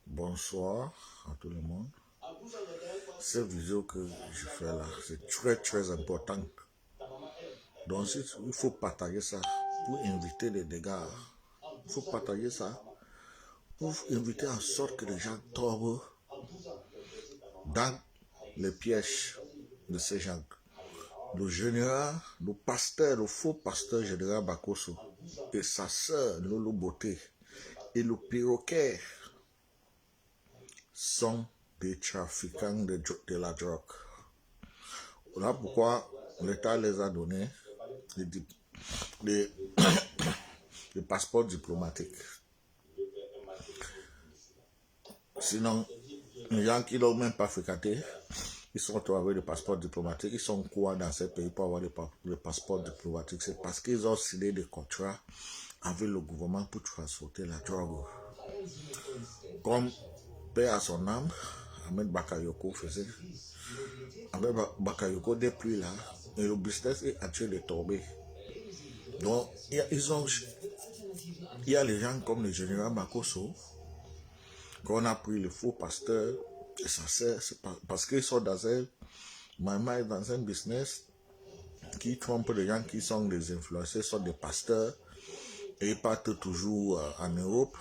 Bonsoir à tout le monde. Cette vidéo que je fais là, c'est très important. Donc il faut partager ça pour inviter les gars. Il faut partager ça pour inviter en sorte que les gens tombent dans les pièges de ces gens. Le général, le pasteur, le faux pasteur général Bakosso et sa sœur Lolo Beauté et le perroquet sont des trafiquants de la drogue. Voilà pourquoi l'État les a donné les passeports diplomatiques. Sinon, les gens qui n'ont même pas fréquenté, ils sont avec des passeports diplomatiques, ils sont quoi dans ces pays pour avoir les passeports diplomatiques. C'est parce qu'ils ont signé des contrats avec le gouvernement pour transporter la drogue. Comme paix à son âme, Ahmed Bakayoko faisait. Ahmed Bakayoko, depuis là, et le business est en train de tomber. Donc, il y a les gens comme le général Bakosso, qu'on a pris le faux pasteur, et ça sert, parce qu'ils sont dans un business qui trompe les gens qui sont des influenceurs, sont des pasteurs, et ils partent toujours en Europe.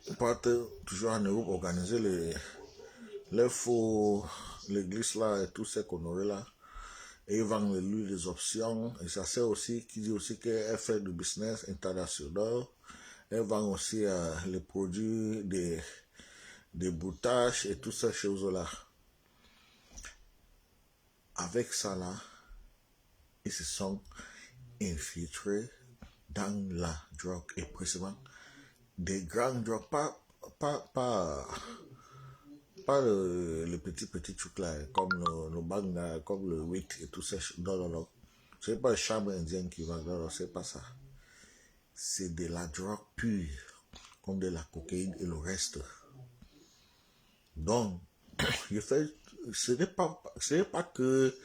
Ils partent toujours en Europe organiser les faux, l'église là et tout ce qu'on aurait là. Et ils vendent lui les options. Et ça sert aussi, qui dit aussi qu'elle fait du business international. Elle vend aussi les produits des boutages et toutes ces choses-là. Avec ça là, ils se sont infiltrés dans la drogue et précisément des grandes drogues, pas le petit truc là, comme le bang, comme le weed et tout ça. Non. C'est pas le chambre indien qui va, non, c'est pas ça. C'est de la drogue pure, comme de la cocaïne et le reste. Donc, ce n'est pas que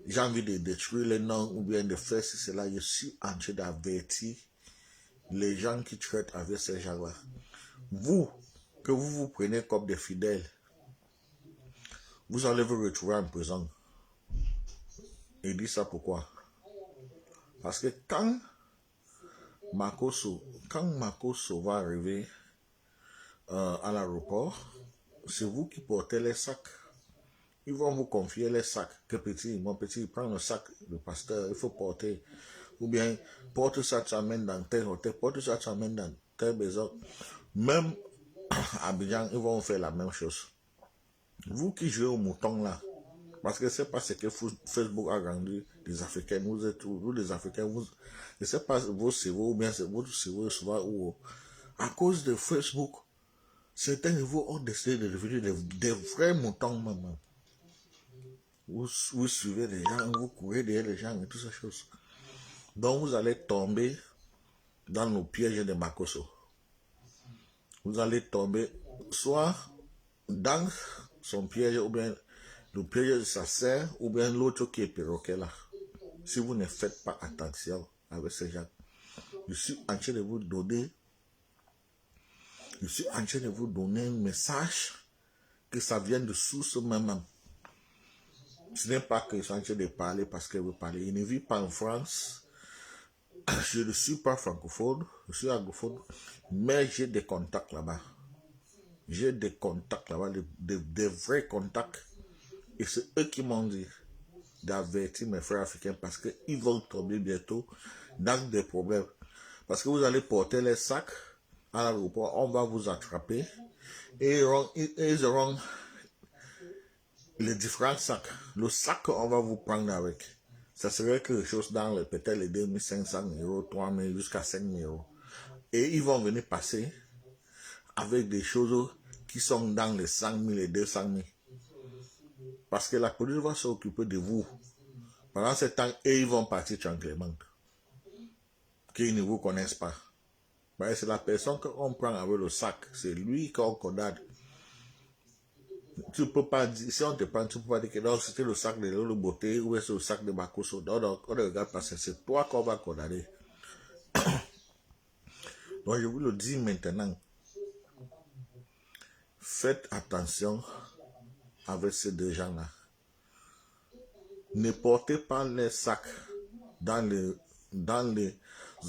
j'ai envie de détruire les noms ou bien de faire ceci, cela. Je suis en train d'avertir les gens qui traitent avec ces gens-là. Que vous prenez comme des fidèles, vous allez vous retrouver en prison. Et dit ça pourquoi? Parce que quand Makosso va arriver à l'aéroport, c'est vous qui portez les sacs. Ils vont vous confier les sacs. Que mon petit, prends le sac, le pasteur, il faut porter. Ou bien, porte ça, tu amènes dans tel hôtel, porte ça, tu amènes dans tel maison. Même à Abidjan, ils vont faire la même chose. Vous qui jouez au mouton là, parce que c'est pas ce que Facebook a rendu les Africains, vous les Africains, je ne sais pas vos cerveaux ou bien votre cerveau souvent ou à cause de Facebook, certains niveaux ont décidé de devenir des vrais moutons même. Vous suivez les gens, vous courez derrière les gens et toutes ces choses. Donc vous allez tomber dans le piège de Makosso. Vous allez tomber soit dans son piège ou bien le piège de sa sœur ou bien l'autre qui est perroquet là. Si vous ne faites pas attention avec ces gens, je suis en train de vous donner un message que ça vient de source même. Ce n'est pas que je suis en train de parler parce que vous parlez. Il ne vit pas en France. Je ne suis pas francophone, je suis anglophone, mais j'ai des contacts là-bas. J'ai des contacts là-bas, des vrais contacts. Et c'est eux qui m'ont dit d'avertir mes frères africains parce qu'ils vont tomber bientôt dans des problèmes. Parce que vous allez porter les sacs à l'aéroport, on va vous attraper et ils auront les différents sacs. Le sac qu'on va vous prendre avec, ça serait quelque chose dans peut-être les 2500 €, 3000 jusqu'à 5000 €. Et ils vont venir passer avec des choses qui sont dans les 100 000 et 200 000. Parce que la police va s'occuper de vous. Pendant ce temps, et ils vont partir tranquillement. Qu'ils ne vous connaissent pas. C'est la personne qu'on prend avec le sac. C'est lui qu'on condamne. Tu ne peux pas dire, si on te prend, tu ne peux pas dire que non, c'était le sac de Lolo Beauté ou c'est le sac de Bakosso. Non, on ne regarde pas, c'est toi qu'on va condamner. Donc je vous le dis maintenant, faites attention avec ces deux gens-là. Ne portez pas les sacs dans les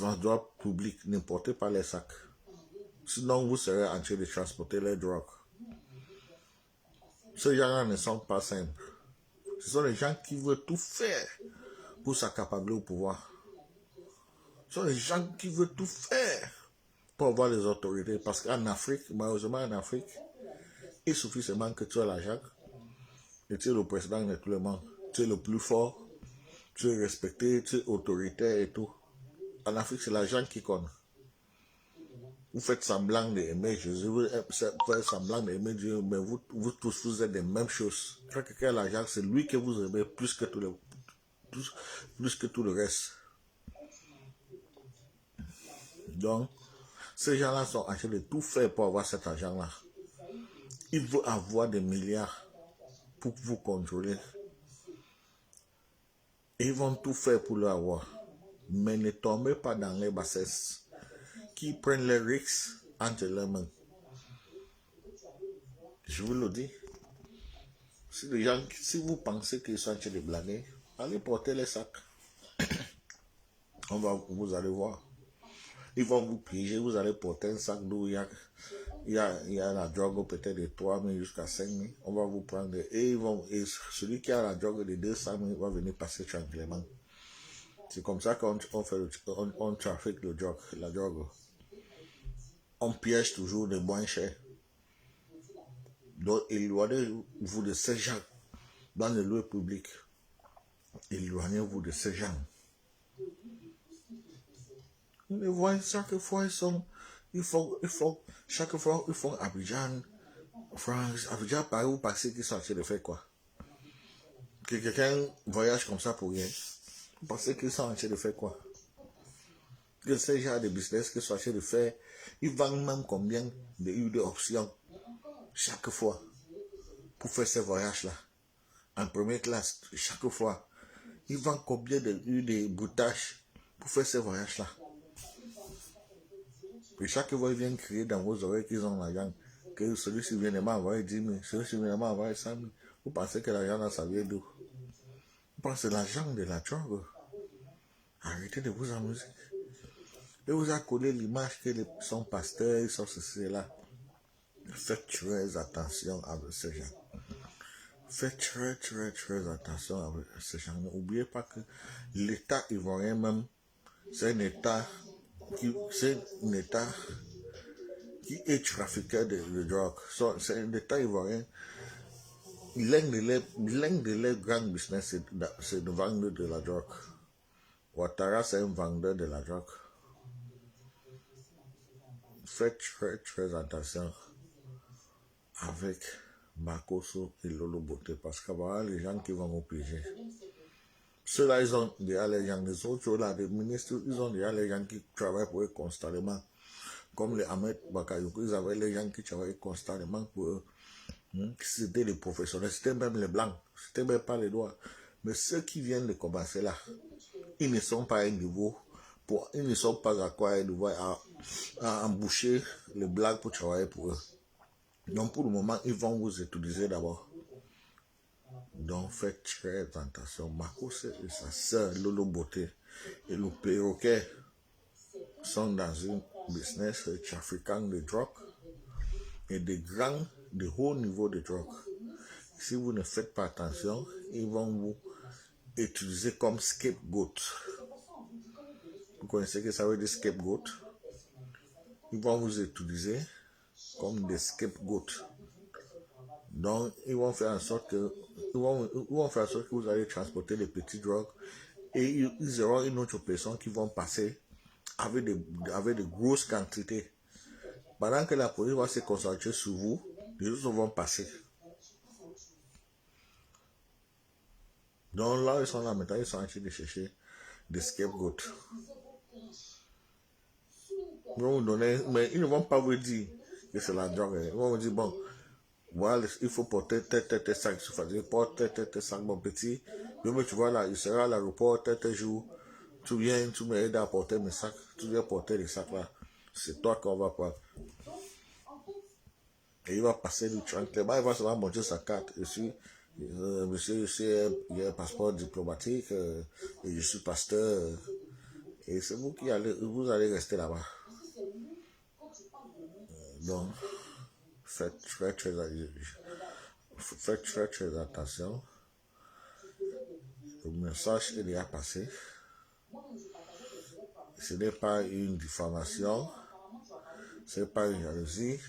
endroits publics. Ne portez pas les sacs. Sinon, vous serez en train de transporter les drogues. Ces gens-là ne sont pas simples. Ce sont les gens qui veulent tout faire pour s'accapabler au pouvoir. Ce sont les gens qui veulent tout faire pour avoir les autorités. Parce qu'en Afrique, malheureusement en Afrique, il suffit seulement que tu aies l'argent et tu es le président de tout le monde. Tu es le plus fort, tu es respecté, tu es autoritaire et tout. En Afrique, c'est l'argent qui compte. Vous faites semblant d'aimer Jésus, vous faites semblant d'aimer Dieu, mais vous tous, vous êtes des mêmes choses. Quand quelqu'un a l'argent, c'est lui que vous aimez plus que tout le reste. Donc, ces gens-là sont en train de tout faire pour avoir cet argent-là. Ils veulent avoir des milliards pour vous contrôler. Et ils vont tout faire pour l'avoir. Mais ne tombez pas dans les bassesses qui prennent les risques entre leurs mains. Je vous le dis. Si vous pensez qu'ils sont en train de blaguer, allez porter les sacs. Vous allez voir. Ils vont vous piéger, vous allez porter un sac d'où il y a la drogue peut-être de 3 000 jusqu'à 5 000. On va vous prendre et celui qui a la drogue de 200 000 va venir passer tranquillement. C'est comme ça qu'on trafique la drogue. On piège toujours des moins chers. Donc, éloignez-vous de ces gens dans le lieu public. Éloignez-vous de ces gens. Les voix, chaque fois, chaque fois, ils font Abidjan, France, Abidjan, Paris ou Passy qui sont en train de faire quoi? Que quelqu'un voyage comme ça pour rien. Vous pensez qu'ils sont en train de faire quoi? Que ces gens de business qu'ils sont en train de faire, ils vendent même combien d'options chaque fois pour faire ces voyages-là. En première classe, chaque fois. Ils vendent combien de boutages pour faire ces voyages-là. Et chaque fois, ils viennent crier dans vos oreilles qu'ils ont l'argent. Que celui-ci vient de m'envoyer 10 000, celui-ci vient de m'envoyer 100 000. Vous pensez que l'argent, ça vient d'où? Vous pensez que l'argent de la drogue? Arrêtez de vous amuser. Et vous accolez l'image que son pasteur, ils sont ceci et là. Faites très attention avec ces gens. Faites très attention avec ces gens. N'oubliez pas que l'État ivoirien même, c'est un État qui est trafiqueur de drogue. C'est un État ivoirien. L'un de leurs grands business, c'est de vendre de la drogue. Ouattara, c'est un vendeur de la drogue. Faites très attention avec Makosso et Lolo Boté, parce qu'il y aura les gens qui vont vous piéger. Ceux-là, ils ont déjà les gens, les autres, là, les ministres, ils ont déjà les gens qui travaillent pour eux constamment. Comme les Ahmed Bakayoko, ils avaient les gens qui travaillaient constamment pour eux. C'était les professionnels, c'était même les blancs, c'était même pas les noirs. Mais ceux qui viennent de commencer là, ils ne sont pas à un niveau, ils ne sont pas à quoi à embaucher les blancs pour travailler pour eux. Donc pour le moment, ils vont vous utiliser d'abord. Donc faites très attention. Makosso et sa sœur Lolo Boté et le perroquet sont dans une business trafiquant de drogue et de haut niveau de drogue. Si vous ne faites pas attention, ils vont vous utiliser comme scapegoat. Vous connaissez ce que ça veut dire scapegoat? Ils vont vous utiliser comme des scapegoats. Donc, ils vont faire en sorte que vous allez transporter des petites drogues et ils auront une autre personne qui vont passer avec de grosses quantités. Pendant que la police va se concentrer sur vous, les autres vont passer. Donc là, ils sont là maintenant, ils sont en train de chercher des scapegoats. Ils vont vous donner, mais ils ne vont pas vous dire que c'est la drogue. Ils vont vous dire, bon, voilà, il faut porter tel sac, il faut porter tel sac, mon petit. Mais tu vois là, il sera à l'aéroport tel jour. Tu viens, tu m'aides à porter mes sacs, tu viens porter les sacs là. c'est toi qu'on va pas. Et il va passer du tranquillement, il va seulement montrer sa carte. Monsieur, il y a un passeport diplomatique, et je suis pasteur. Et c'est vous allez rester là-bas. Donc, faites très attention. Le message est déjà passé. Ce n'est pas une diffamation, ce n'est pas une jalousie,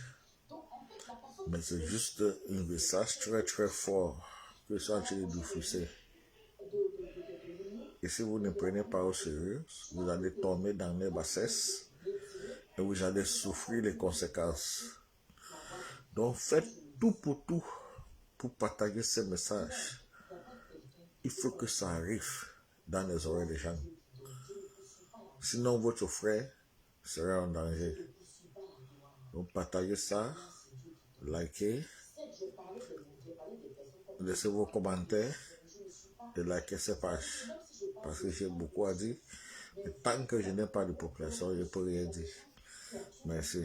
mais c'est juste un message très fort que sont en train de diffuser. Et si vous ne prenez pas au sérieux, vous allez tomber dans les bassesses et vous allez souffrir les conséquences. Donc faites tout pour partager ces messages. Il faut que ça arrive dans les oreilles des gens. Sinon, votre frère sera en danger. Donc partagez ça, likez, laissez vos commentaires et likez ces pages. Parce que j'ai beaucoup à dire. Et tant que je n'ai pas de population, je ne peux rien dire. Merci.